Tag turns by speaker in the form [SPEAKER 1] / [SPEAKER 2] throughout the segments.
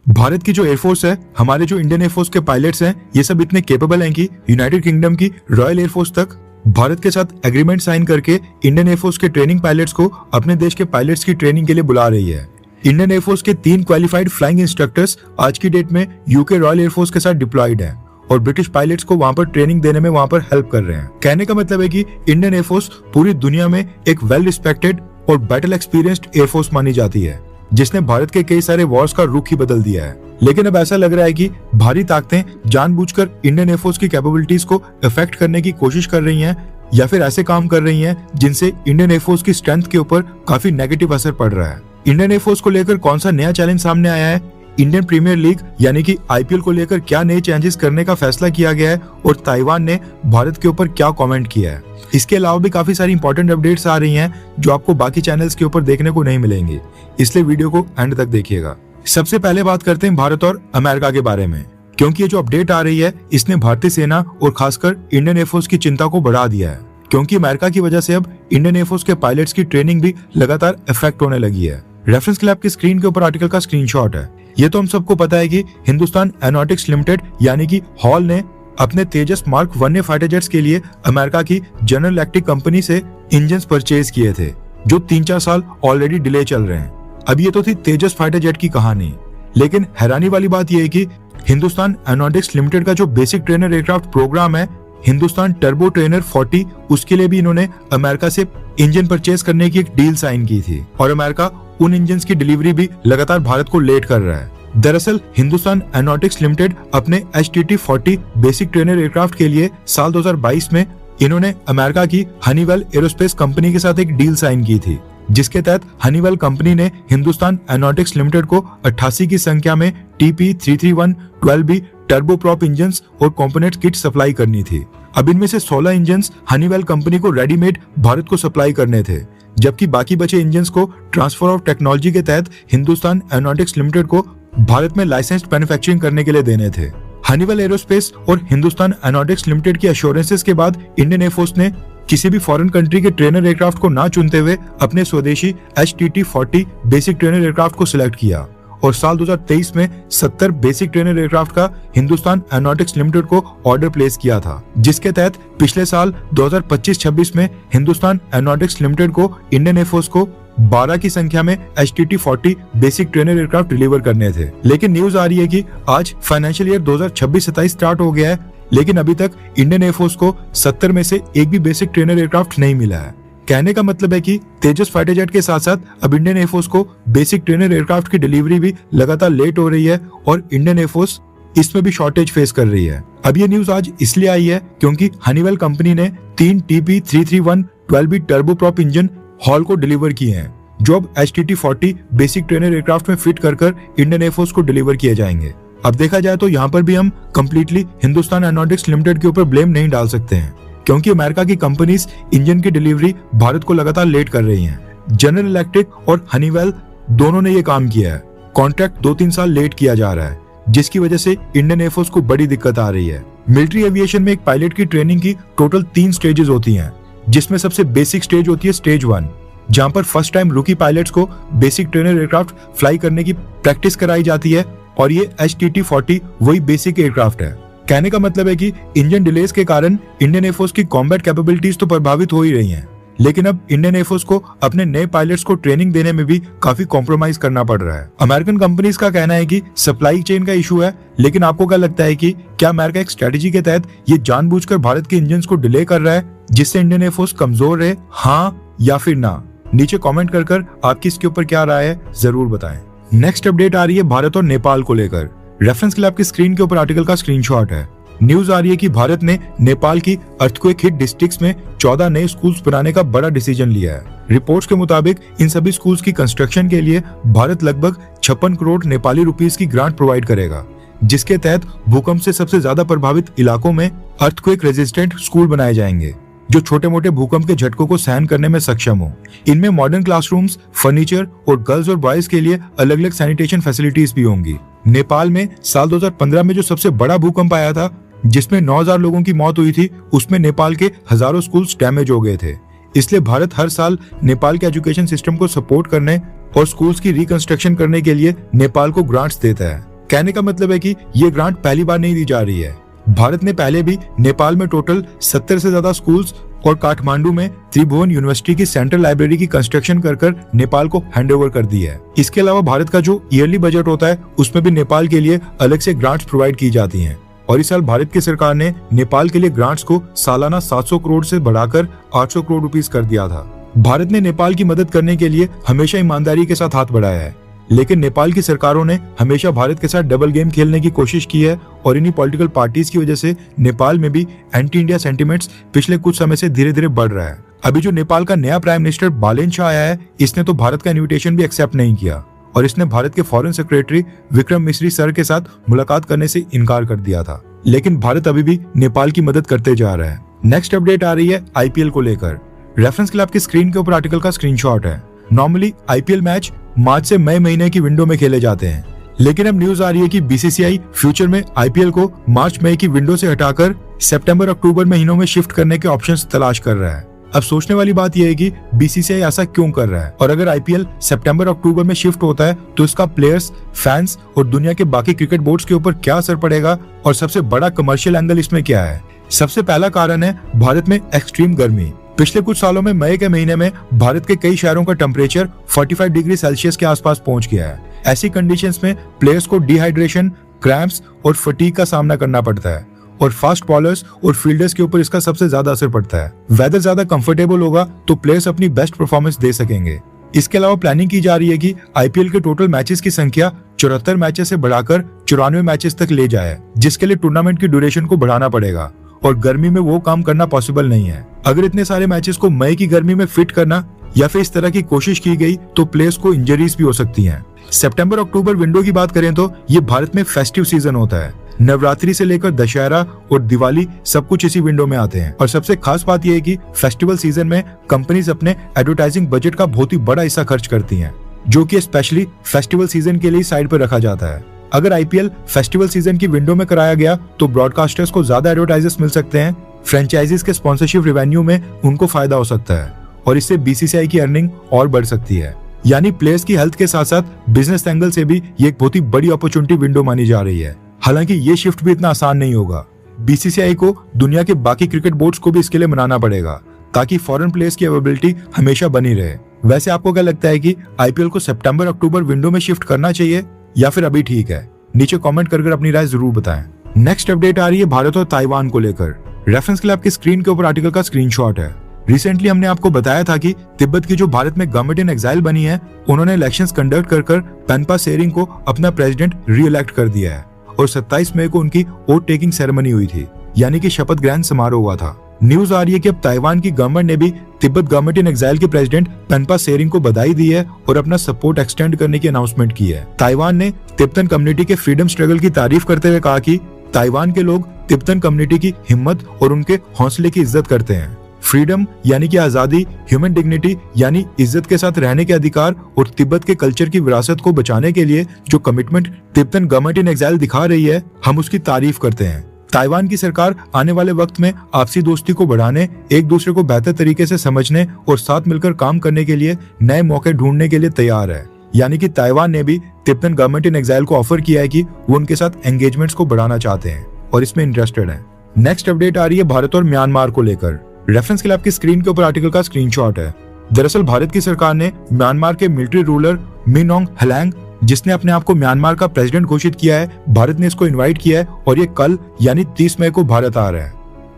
[SPEAKER 1] भारत की जो एयरफोर्स है, हमारे जो इंडियन एयरफोर्स के पायलट्स हैं, ये सब इतने केपेबल हैं कि यूनाइटेड किंगडम की रॉयल एयरफोर्स तक भारत के साथ एग्रीमेंट साइन करके इंडियन एयरफोर्स के ट्रेनिंग पायलट्स को अपने देश के पायलट्स की ट्रेनिंग के लिए बुला रही है। इंडियन एयरफोर्स के 3 क्वालिफाइड फ्लाइंग इंस्ट्रक्टर्स आज की डेट में यूके रॉयल एयरफोर्स के साथ डिप्लॉयड हैं और ब्रिटिश पायलट्स को वहां पर ट्रेनिंग देने में वहां पर हेल्प कर रहे हैं। कहने का मतलब है कि इंडियन एयरफोर्स पूरी दुनिया में एक वेल रिस्पेक्टेड और बैटल एक्सपीरियंस्ड एयरफोर्स मानी जाती है, जिसने भारत के कई सारे वॉर्स का रुख ही बदल दिया है। लेकिन अब ऐसा लग रहा है कि भारी ताकतें जानबूझकर इंडियन एयरफोर्स की कैपेबिलिटीज को इफेक्ट करने की कोशिश कर रही हैं या फिर ऐसे काम कर रही हैं जिनसे इंडियन एयरफोर्स की स्ट्रेंथ के ऊपर काफी नेगेटिव असर पड़ रहा है। इंडियन एयरफोर्स को लेकर कौन सा नया चैलेंज सामने आया है, इंडियन प्रीमियर लीग यानी कि आईपीएल को लेकर क्या नए चेंजेस करने का फैसला किया गया है और ताइवान ने भारत के ऊपर क्या कमेंट किया है। इसके अलावा भी काफी सारी इंपॉर्टेंट अपडेट्स आ रही हैं जो आपको बाकी चैनल्स के ऊपर देखने को नहीं मिलेंगे, इसलिए वीडियो को एंड तक देखिएगा। सबसे पहले बात करते हैं भारत और अमेरिका के बारे में, क्योंकि ये जो अपडेट आ रही है इसने भारतीय सेना और खासकर इंडियन एयरफोर्स की चिंता को बढ़ा दिया है, क्योंकि अमेरिका की वजह से अब इंडियन एयरफोर्स के पायलट्स की ट्रेनिंग भी लगातार इफेक्ट होने लगी है। रेफरेंस के लिए आपकी स्क्रीन के ऊपर आर्टिकल का स्क्रीनशॉट है। ये तो हम सबको पता है कि हिंदुस्तान एरोनॉटिक्स लिमिटेड यानी कि हॉल ने अपने तेजस मार्क 1A फाइटर जेट्स के लिए अमेरिका की जनरल इलेक्ट्रिक कंपनी से इंजन परचेज किए थे, जो 3-4 साल ऑलरेडी डिले चल रहे हैं। अब ये तो थी तेजस फाइटर जेट की कहानी, लेकिन हैरानी वाली बात यह है कि हिंदुस्तान एरोनॉटिक्स लिमिटेड का जो बेसिक ट्रेनर एयरक्राफ्ट प्रोग्राम है हिंदुस्तान टर्बो ट्रेनर 40, उसके लिए भी इन्होंने अमेरिका से इंजन परचेज करने की एक डील साइन की थी और अमेरिका उन इंजन की डिलीवरी भी लगातार भारत को लेट कर रहा है। दरअसल हिंदुस्तान एरोनॉटिक्स लिमिटेड अपने HTT-40 बेसिक ट्रेनर एयरक्राफ्ट के लिए साल 2022 में इन्होंने अमेरिका की हनीवेल एरोस्पेस कंपनी के साथ एक डील साइन की थी, जिसके तहत हनीवेल कंपनी ने हिंदुस्तान एरोनॉटिक्स लिमिटेड को 88 की संख्या में TP331 12B टर्बोप्रॉप इंजन और कंपोनेंट किट सप्लाई करनी थी। अब इनमें से 16 इंजन हनीवेल कंपनी को रेडीमेड भारत को सप्लाई करने थे, जबकि बाकी बचे इंजन को ट्रांसफर ऑफ टेक्नोलॉजी के तहत हिंदुस्तान एरोनॉटिक्स लिमिटेड को भारत में लाइसेंस्ड मैन्युफैक्चरिंग करने के लिए देने थे। हनीवेल एरोस्पेस और हिंदुस्तान एरोनॉटिक्स लिमिटेड की एश्योरेंसेस के बाद इंडियन एयरफोर्स ने किसी भी फॉरेन कंट्री के ट्रेनर एयरक्राफ्ट को ना चुनते हुए अपने स्वदेशी HTT-40 बेसिक ट्रेनर एयरक्राफ्ट को सिलेक्ट किया और साल 2023 में 70 बेसिक ट्रेनर एयरक्राफ्ट का हिंदुस्तान एरोनॉटिक्स लिमिटेड को ऑर्डर प्लेस किया था, जिसके तहत पिछले साल 2025-26 में हिंदुस्तान एरोनॉटिक्स लिमिटेड को इंडियन एयरफोर्स को 12 की संख्या में HTT-40 basic trainer aircraft deliver करने थे। लेकिन न्यूज आ रही है कि आज फाइनेंशियल ईयर 2026-27 स्टार्ट हो गया है, लेकिन अभी तक इंडियन एयरफोर्स को 70 में से एक भी बेसिक ट्रेनर एयरक्राफ्ट नहीं मिला है। कहने का मतलब है कि तेजस फाइटर जेट के साथ साथ अब इंडियन एयरफोर्स को बेसिक ट्रेनर एयरक्राफ्ट की डिलीवरी भी लगातार लेट हो रही है और इंडियन एयरफोर्स इसमें भी शॉर्टेज फेस कर रही है। अब ये न्यूज आज इसलिए आई है क्योंकि हनीवेल कंपनी ने 3 TP331 12B turboprop engine hall को डिलीवर किए हैं, जो अब HTT-40 बेसिक ट्रेनर एयरक्राफ्ट में फिट कर इंडियन एयरफोर्स को डिलीवर किए जाएंगे। अब देखा जाए तो यहाँ पर भी हम कंप्लीटली हिंदुस्तान एरोनॉटिक्स लिमिटेड के ऊपर ब्लेम नहीं डाल सकते हैं, क्योंकि अमेरिका की कंपनीज इंजन की डिलीवरी भारत को लगातार लेट कर रही हैं। जनरल इलेक्ट्रिक और हनीवेल दोनों ने ये काम किया है। कॉन्ट्रैक्ट 2-3 साल लेट किया जा रहा है, जिसकी वजह से इंडियन एयरफोर्स को बड़ी दिक्कत आ रही है। मिलिट्री एविएशन में एक पायलट की ट्रेनिंग की टोटल 3 स्टेजेस होती हैं, जिसमें सबसे बेसिक स्टेज होती है स्टेज 1, जहां पर फर्स्ट टाइम रूकी पायलट्स को बेसिक ट्रेनर एयरक्राफ्ट फ्लाई करने की प्रैक्टिस कराई जाती है और ये HTT-40 वही बेसिक एयरक्राफ्ट है। कहने का मतलब है कि इंजन डिलेस के कारण इंडियन एयरफोर्स की कॉम्बैट कैपेबिलिटीज तो प्रभावित हो ही रही हैं, लेकिन अब इंडियन एयरफोर्स को अपने नए पायलट्स को ट्रेनिंग देने में भी काफी कॉम्प्रोमाइज करना पड़ रहा है। अमेरिकन कंपनीज का कहना है कि सप्लाई चेन का इशू है, लेकिन आपको क्या लगता है कि क्या अमेरिका एक स्ट्रेटेजी के तहत ये जानबूझकर भारत के इंजन को डिले कर रहा है जिससे इंडियन एयरफोर्स कमजोर रहे, हाँ या फिर ना? नीचे कॉमेंट कर आपकी इसके ऊपर क्या राय है जरूर बताएं। नेक्स्ट अपडेट आ रही है भारत और नेपाल को लेकर। रेफरेंस के लिए आपकी स्क्रीन के ऊपर आर्टिकल का स्क्रीनशॉट है। न्यूज आ रही है कि भारत ने नेपाल की अर्थक्वेक हिट डिस्ट्रिक्ट्स में 14 नए स्कूल्स बनाने का बड़ा डिसीजन लिया है। रिपोर्ट्स के मुताबिक इन सभी स्कूल्स की कंस्ट्रक्शन के लिए भारत लगभग 56 करोड़ नेपाली रुपीस की ग्रांट प्रोवाइड करेगा, जिसके तहत भूकंप से सबसे ज्यादा प्रभावित इलाकों में अर्थक्वेक रेजिस्टेंट स्कूल बनाए जाएंगे, जो छोटे मोटे भूकंप के झटकों को सहन करने में सक्षम हो। इनमें मॉडर्न क्लासरूम्स, फर्नीचर और गर्ल्स और बॉयज के लिए अलग अलग सैनिटेशन फैसिलिटीज भी होंगी। नेपाल में साल 2015 में जो सबसे बड़ा भूकंप आया था, जिसमें 9000 लोगों की मौत हुई थी, उसमें नेपाल के हजारों स्कूल्स डैमेज हो गए थे। इसलिए भारत हर साल नेपाल के एजुकेशन सिस्टम को सपोर्ट करने और स्कूल्स की रिकंस्ट्रक्शन करने के लिए नेपाल को ग्रांट्स देता है। कहने का मतलब है कि ये ग्रांट पहली बार नहीं दी जा रही है। भारत ने पहले भी नेपाल में टोटल 70 से ज्यादा स्कूल्स और काठमांडू में त्रिभुवन यूनिवर्सिटी की सेंट्रल लाइब्रेरी की कंस्ट्रक्शन कर नेपाल को हैंडओवर कर दी है। इसके अलावा भारत का जो ईयरली बजट होता है उसमें भी नेपाल के लिए अलग से ग्रांट्स प्रोवाइड की जाती हैं। और इस साल भारत की सरकार ने नेपाल के लिए ग्रांट्स को सालाना 700 करोड़ से बढ़ाकर 800 करोड़ रुपीस कर दिया था। भारत ने नेपाल की मदद करने के लिए हमेशा ईमानदारी के साथ हाथ बढ़ाया है, लेकिन नेपाल की सरकारों ने हमेशा भारत के साथ डबल गेम खेलने की कोशिश की है और इन्हीं पॉलिटिकल पार्टीज की वजह से नेपाल में भी एंटी इंडिया सेंटिमेंट्स पिछले कुछ समय से धीरे धीरे बढ़ रहा है। अभी जो नेपाल का नया प्राइम मिनिस्टर बालेन शाह आया है, इसने तो भारत का इन्विटेशन भी एक्सेप्ट नहीं किया और इसने भारत के फॉरेन सेक्रेटरी विक्रम मिश्री सर के साथ मुलाकात करने से इनकार कर दिया था। लेकिन भारत अभी भी नेपाल की मदद करते जा रहा है। नेक्स्ट अपडेट आ रही है आईपीएल को लेकर। रेफरेंस के लिए आपकी स्क्रीन के ऊपर आर्टिकल का स्क्रीनशॉट है। नॉर्मली आईपीएल मैच मार्च से मई महीने की विंडो में खेले जाते हैं, लेकिन अब न्यूज आ रही है कि बीसीसीआई फ्यूचर में आईपीएल को मार्च मई की विंडो से हटाकर सितंबर अक्टूबर महीनों में शिफ्ट करने के ऑप्शंस तलाश कर रहा है। अब सोचने वाली बात यह है कि बीसीसीआई ऐसा क्यों कर रहा है और अगर आईपीएल सितंबर अक्टूबर में शिफ्ट होता है तो इसका प्लेयर्स, फैंस और दुनिया के बाकी क्रिकेट बोर्ड्स के ऊपर क्या असर पड़ेगा और सबसे बड़ा कमर्शियल एंगल इसमें क्या है। सबसे पहला कारण है भारत में एक्सट्रीम गर्मी। पिछले कुछ सालों में मई के महीने में भारत के कई शहरों का टेम्परेचर 45 डिग्री सेल्सियस के आसपास पहुंच गया है। ऐसी कंडीशंस में प्लेयर्स को डिहाइड्रेशन, क्रैम्प्स और फटीग का सामना करना पड़ता है और फास्ट बॉलर्स और फील्डर्स के ऊपर इसका सबसे ज्यादा असर पड़ता है। वेदर ज्यादा कंफर्टेबल होगा तो प्लेयर्स अपनी बेस्ट परफॉर्मेंस दे सकेंगे। इसके अलावा प्लानिंग की जा रही है कि आईपीएल के टोटल मैचेस की संख्या 74 मैचेस से बढ़ाकर 94 मैचेस तक ले जाए, जिसके लिए टूर्नामेंट की ड्यूरेशन को बढ़ाना पड़ेगा और गर्मी में वो काम करना पॉसिबल नहीं है। अगर इतने सारे मैचेस को मई की गर्मी में फिट करना या फिर इस तरह की कोशिश की गई तो प्लेयर्स को इंजरीज भी हो सकती हैं। सितंबर अक्टूबर विंडो की बात करें तो ये भारत में फेस्टिव सीजन होता है। नवरात्रि से लेकर दशहरा और दिवाली सब कुछ इसी विंडो में आते हैं और सबसे खास बात यह है कि फेस्टिवल सीजन में कंपनीज अपने एडवर्टाइजिंग बजट का बहुत ही बड़ा हिस्सा खर्च करती हैं, जो कि स्पेशली फेस्टिवल सीजन के लिए साइड पर रखा जाता है। अगर आईपीएल फेस्टिवल सीजन की विंडो में कराया गया तो ब्रॉडकास्टर्स को ज्यादा एडवर्टाइजर्स मिल सकते हैं, फ्रेंचाइजीज के स्पॉन्सरशिप रेवेन्यू में उनको फायदा हो सकता है और इससे बीसीसीआई की अर्निंग और बढ़ सकती है। यानी प्लेयर्स की हेल्थ के साथ साथ बिजनेस एंगल से भी ये एक बहुत ही बड़ी अपॉर्चुनिटी विंडो मानी जा रही है। हालांकि ये शिफ्ट भी इतना आसान नहीं होगा। बीसीसीआई को दुनिया के बाकी क्रिकेट बोर्ड्स को भी इसके लिए मनाना पड़ेगा ताकि फॉरेन प्लेयर्स की अवेलेबिलिटी हमेशा बनी रहे। वैसे आपको क्या लगता है कि आईपीएल को सितंबर अक्टूबर विंडो में शिफ्ट करना चाहिए या फिर अभी ठीक है? नीचे कमेंट कर अपनी राय जरूर बताएं। नेक्स्ट अपडेट आ रही है भारत और ताइवान को लेकर। रेफरेंस के लिए आपकी स्क्रीन के ऊपर आर्टिकल का स्क्रीनशॉट है। रिसेंटली हमने आपको बताया था कि तिब्बत की जो भारत में गवर्नमेंट इन एग्जाइल बनी है, उन्होंने इलेक्शंस कंडक्ट कर पेनपा सेरिंग को अपना प्रेसिडेंट री इलेक्ट कर दिया है और 27 मई को उनकी वोट टेकिंग सेरेमनी हुई थी, यानी कि शपथ ग्रहण समारोह हुआ था। न्यूज आ रही है कि अब ताइवान की गवर्नमेंट ने भी तिब्बत गवर्नमेंट इन एग्जाइल के प्रेसिडेंट पेनपा सेरिंग को बधाई दी है और अपना सपोर्ट एक्सटेंड करने की अनाउंसमेंट की है। ताइवान ने तिब्बतन कम्युनिटी के फ्रीडम स्ट्रगल की तारीफ करते हुए कहा कि ताइवान के लोग तिब्बतन कम्युनिटी की हिम्मत और उनके हौसले की इज्जत करते हैं। फ्रीडम यानी कि आजादी, ह्यूमन डिग्निटी यानी इज्जत के साथ रहने के अधिकार और तिब्बत के कल्चर की विरासत को बचाने के लिए जो commitment Tibetan government in exile दिखा रही है, हम उसकी तारीफ करते हैं। ताइवान की सरकार आने वाले वक्त में आपसी दोस्ती को बढ़ाने, एक दूसरे को बेहतर तरीके से समझने और साथ मिलकर काम करने के लिए नए मौके ढूंढने के लिए तैयार है। यानी कि ताइवान ने भी तिब्बतन गवर्नमेंट इन एग्जाइल को ऑफर किया है कि वो उनके साथ एंगेजमेंट्स को बढ़ाना चाहते हैं और इसमें इंटरेस्टेड है। नेक्स्ट अपडेट आ रही है भारत और म्यांमार को लेकर। रेफरेंस के लिए आपकी स्क्रीन के ऊपर आर्टिकल का स्क्रीनशॉट है। दरअसल भारत की सरकार ने म्यांमार के मिलिट्री रूलर मिन ऑन्ग हलैंग, जिसने अपने आप को म्यांमार का प्रेसिडेंट घोषित किया है, भारत ने इसको इनवाइट किया है और ये कल यानी 30 मई को भारत आ रहा है।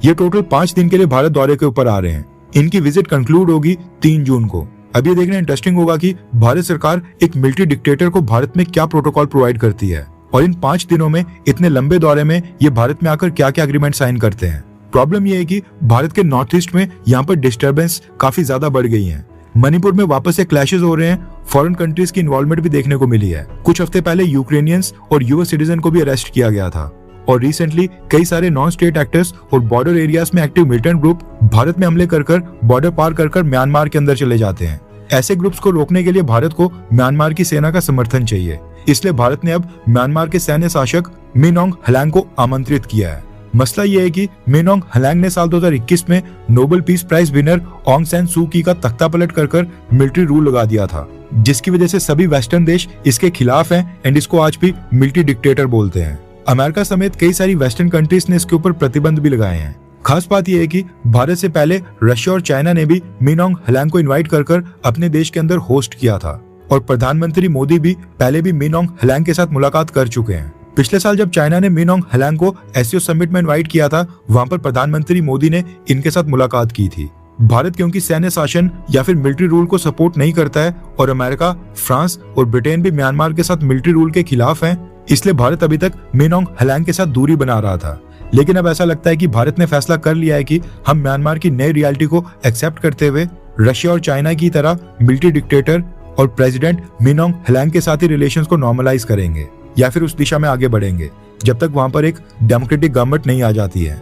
[SPEAKER 1] ये टोटल 5 दिन के लिए भारत दौरे के ऊपर आ रहे हैं। इनकी विजिट कंक्लूड होगी 3 जून को। अब ये देखना इंटरेस्टिंग होगा कि भारत सरकार एक मिलिट्री डिक्टेटर को भारत में क्या प्रोटोकॉल प्रोवाइड करती है और इन 5 दिनों में इतने लंबे दौरे में ये भारत में आकर क्या क्या एग्रीमेंट साइन करते हैं। प्रॉब्लम ये है कि भारत के नॉर्थ ईस्ट में यहाँ पर डिस्टर्बेंस काफी ज्यादा बढ़ गई है। मणिपुर में वापस से क्लैशेस हो रहे हैं, फॉरेन कंट्रीज की इन्वॉल्वमेंट भी देखने को मिली है। कुछ हफ्ते पहले यूक्रेनियंस और यूएस सिटीजन को भी अरेस्ट किया गया था और रिसेंटली कई सारे नॉन स्टेट एक्टर्स और बॉर्डर एरियाज में एक्टिव मिलिटेंट ग्रुप भारत में हमले कर बॉर्डर पार कर म्यांमार के अंदर चले जाते हैं। ऐसे ग्रुप्स को रोकने के लिए भारत को म्यांमार की सेना का समर्थन चाहिए, इसलिए भारत ने अब म्यांमार के सैन्य शासक मिन ऑन्ग हलैंग को आमंत्रित किया है। मसला यह है कि मिन ऑन्ग हलैंग ने साल 2021 में Nobel peace prize winner Aung San Suu Kyi का तख्ता पलट कर मिलिट्री रूल लगा दिया था जिसकी वजह से सभी वेस्टर्न देश इसके खिलाफ हैं एंड इसको आज भी मिलिट्री डिक्टेटर बोलते हैं। अमेरिका समेत कई सारी वेस्टर्न कंट्रीज ने इसके ऊपर प्रतिबंध भी लगाए हैं। खास बात यह है कि भारत से पहले रशिया और चाइना ने भी मिन ऑंग हलैंग को इनवाइट कर अपने देश के अंदर होस्ट किया था और प्रधानमंत्री मोदी भी पहले भी मिन ऑंग हलैंग के साथ मुलाकात कर चुके हैं। पिछले साल जब चाइना ने मिन ऑंग हलैंग को एससीओ समिट में इनवाइट किया था, वहां पर प्रधानमंत्री मोदी ने इनके साथ मुलाकात की थी। भारत क्योंकि सैन्य शासन या फिर मिलिट्री रूल को सपोर्ट नहीं करता है और अमेरिका, फ्रांस और ब्रिटेन भी म्यांमार के साथ मिलिट्री रूल के खिलाफ हैं, इसलिए भारत अभी तक मिन ऑंग हलैंग के साथ दूरी बना रहा था। लेकिन अब ऐसा लगता है कि भारत ने फैसला कर लिया है कि हम म्यांमार की नई रियलिटी को एक्सेप्ट करते हुए रशिया और चाइना की तरह मिलिट्री डिक्टेटर और प्रेसिडेंट मिन ऑंग हलैंग के साथ ही रिलेशंस को नॉर्मलाइज करेंगे या फिर उस दिशा में आगे बढ़ेंगे जब तक वहां पर एक डेमोक्रेटिक गवर्नमेंट नहीं आ जाती है।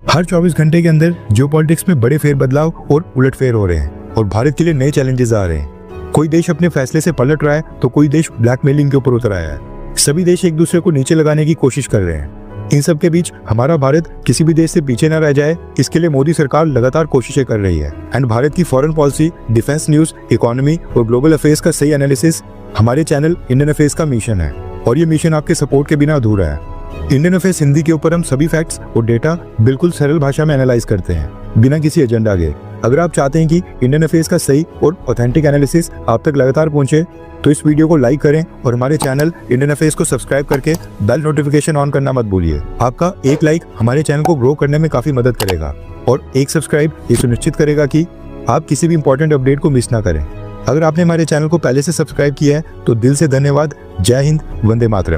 [SPEAKER 1] हर 24 घंटे के अंदर जियोपॉलिटिक्स में बड़े फेरबदलाव और उलटफेर हो रहे हैं और भारत के लिए नए चैलेंजेस आ रहे हैं। कोई देश अपने फैसले से पलट रहा है तो कोई देश ब्लैकमेलिंग के ऊपर उतर आया है। सभी देश एक दूसरे को नीचे लगाने की कोशिश कर रहे हैं। इन सब के बीच हमारा भारत किसी भी देश से पीछे न रह जाए, इसके लिए मोदी सरकार लगातार कोशिशें कर रही है। एंड भारत की foreign policy, defence news, economy और ग्लोबल अफेयर्स का सही एनालिसिस हमारे चैनल इंडियन अफेयर्स का मिशन है और ये मिशन आपके सपोर्ट के बिना अधूरा है। इंडियन अफेयर्स हिंदी के ऊपर हम सभी फैक्ट्स और डेटा बिल्कुल सरल भाषा में एनालाइज करते हैं, बिना किसी एजेंडा के। अगर आप चाहते हैं कि इंडियन अफेयर्स का सही और ऑथेंटिक एनालिसिस आप तक लगातार पहुंचे तो इस वीडियो को लाइक करें और हमारे चैनल इंडियन अफेयर्स को सब्सक्राइब करके बेल नोटिफिकेशन ऑन करना मत भूलिए। आपका एक लाइक हमारे चैनल को ग्रो करने में काफी मदद करेगा और एक सब्सक्राइब ये सुनिश्चित करेगा कि आप किसी भी इंपॉर्टेंट अपडेट को मिस ना करें। अगर आपने हमारे चैनल को पहले से सब्सक्राइब किया है तो दिल से धन्यवाद। जय हिंद, वंदे मातरम।